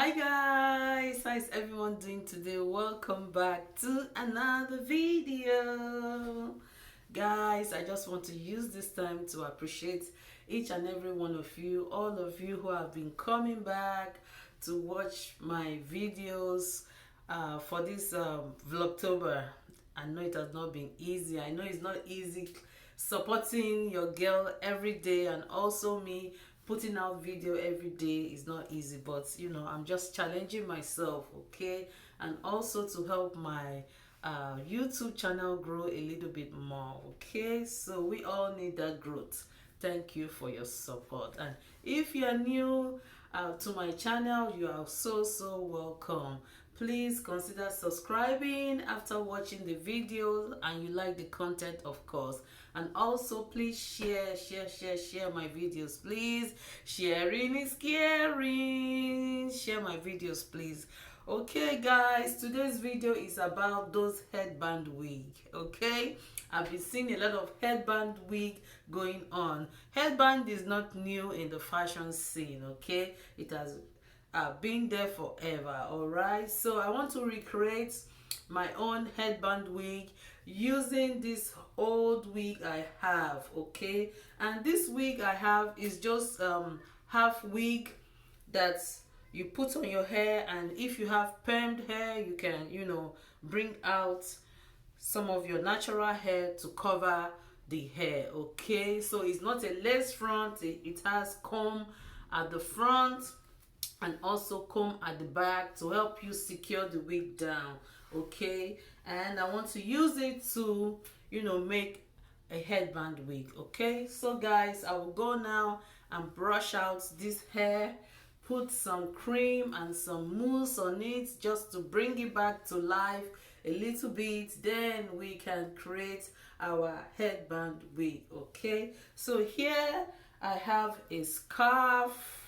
Hi guys, how is everyone doing today? Welcome back to another video. Guys, I just want to use this time to appreciate each and every one of you, all of you who have been coming back to watch my videos for this Vlogtober. I know it has not been easy. I know it's not easy supporting your girl every day, and also me putting out video every day is not easy, but you know, I'm just challenging myself, okay, and also to help my YouTube channel grow a little bit more, okay. So we all need that growth. Thank you for your support, and if you are new to my channel, you are so welcome. Please consider subscribing after watching the video and you like the content, of course. And also please share my videos, please. Sharing is caring. Share my videos, please. Okay guys, today's video is about those headband wig, okay. I've been seeing a lot of headband wig going on. Headband is not new in the fashion scene, okay. It has been there forever. All right, so I want to recreate my own headband wig using this old wig I have, okay. And this wig I have is just half wig that you put on your hair, and if you have permed hair, you can, you know, bring out some of your natural hair to cover the hair, okay. So it's not a lace front, it has comb at the front and also comb at the back to help you secure the wig down, okay. And I want to use it to, you know, make a headband wig, okay. So guys, I will go now and brush out this hair, put some cream and some mousse on it just to bring it back to life a little bit, then we can create our headband wig, okay. So here I have a scarf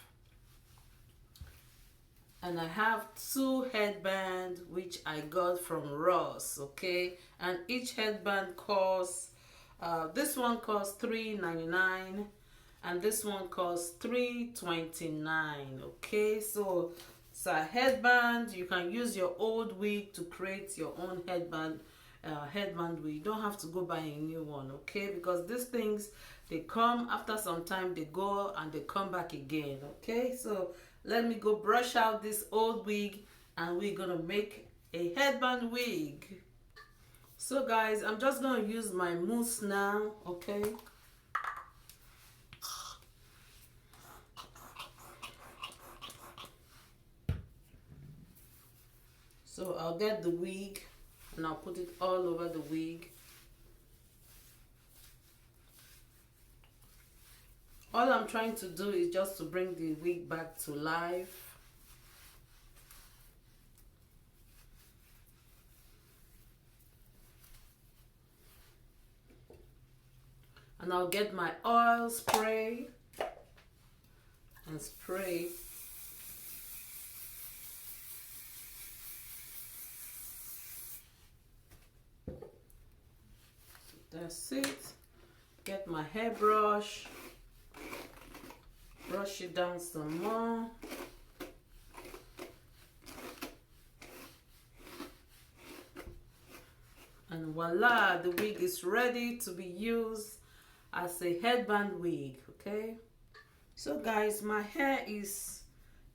and I have two headbands which I got from Ross, okay. And each headband costs this one costs $3.99 and this one costs $3.29, okay. So it's a headband. You can use your old wig to create your own headband wig. You don't have to go buy a new one, okay, because these things, they come after some time, they go and they come back again, okay. So let me go brush out this old wig and we're gonna make a headband wig. So guys, I'm just gonna use my mousse now, okay. So I'll get the wig and I'll put it all over the wig. All I'm trying to do is just to bring the wig back to life. And I'll get my oil spray and spray. That's it. Get my hairbrush. Brush it down some more. And voila, the wig is ready to be used as a headband wig, okay. So guys, my hair is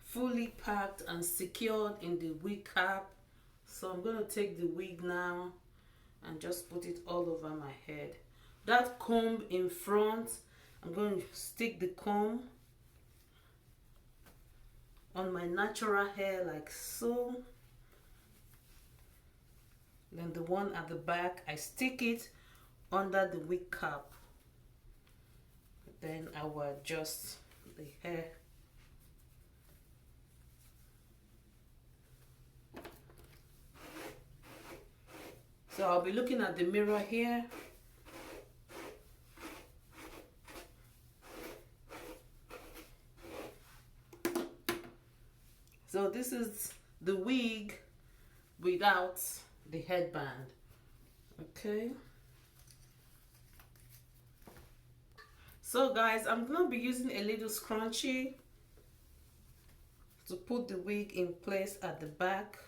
fully packed and secured in the wig cap. So I'm going to take the wig now and just put it all over my head. That comb in front, I'm going to stick the comb on my natural hair like so. Then the one at the back, I stick it under the wig cap. Then I will adjust the hair. So I'll be looking at the mirror here. So this is the wig without the headband, okay. So guys, I'm gonna be using a little scrunchie to put the wig in place at the back,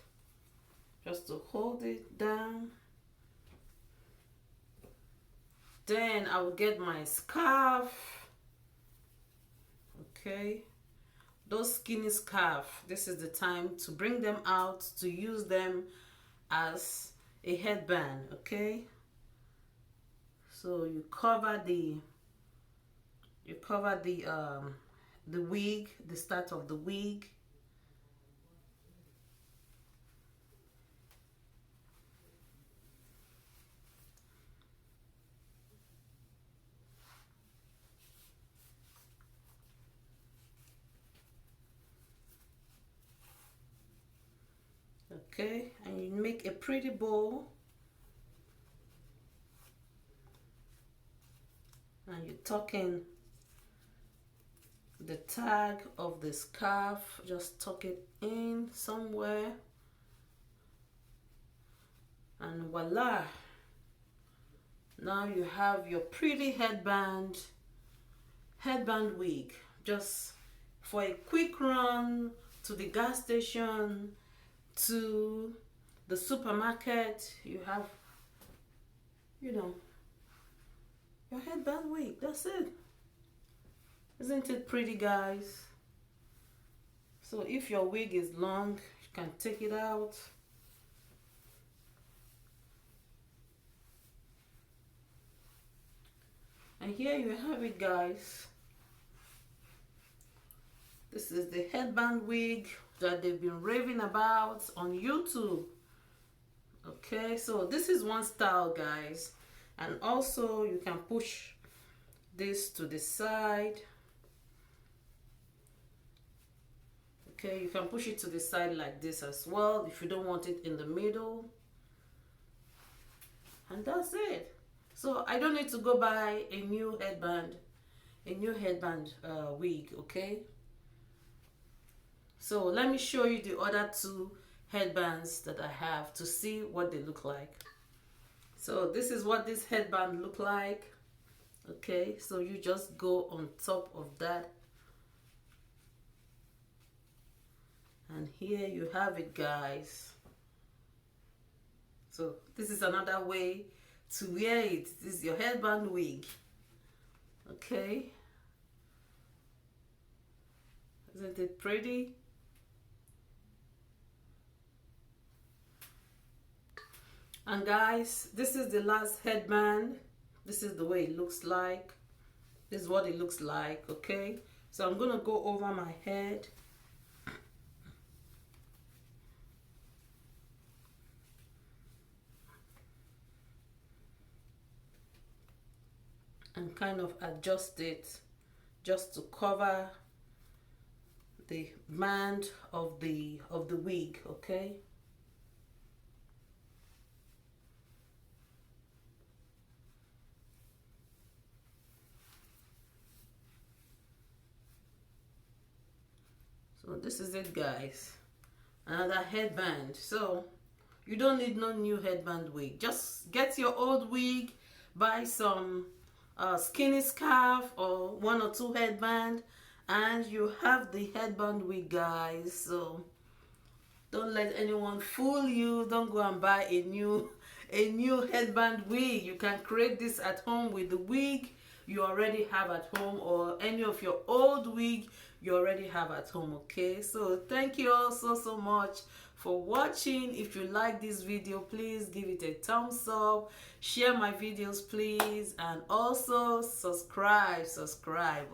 just to hold it down. Then I will get my scarf. Okay, those skinny scarf, this is the time to bring them out, to use them as a headband. Okay, so you cover the wig, the start of the wig. Okay, and you make a pretty bow, and you tuck in the tag of the scarf, just tuck it in somewhere, and voila, now you have your pretty headband wig. Just for a quick run to the gas station, to the supermarket, you have, you know, your headband wig. That's it. Isn't it pretty, guys? So if your wig is long, you can take it out. And here you have it, guys. This is the headband wig that they've been raving about on YouTube. Okay, so this is one style, guys. And also you can push this to the side. Okay, you can push it to the side like this as well if you don't want it in the middle. And that's it. So I don't need to go buy a new headband wig. Okay, so let me show you the other two headbands that I have to see what they look like. So this is what this headband look like. Okay, so you just go on top of that, and here you have it, guys. So this is another way to wear it. This is your headband wig. Okay, isn't it pretty? And guys, this is the last headband. This is the way it looks like. This is what it looks like. Okay, so I'm gonna go over my head. And kind of adjust it just to cover the band of the wig. Okay, so this is it, guys. Another headband. So you don't need no new headband wig. Just get your old wig, buy some skinny scarf or one or two headband, and you have the headband wig, guys. So don't let anyone fool you. Don't go and buy a new headband wig. You can create this at home with the wig you already have at home, or any of your old wig you already have at home. Okay, so thank you all so much for watching. If you like this video, please give it a thumbs up, share my videos please, and also subscribe.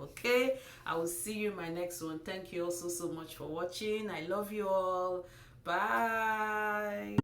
Okay, I will see you in my next one. Thank you also so much for watching. I love you all. Bye.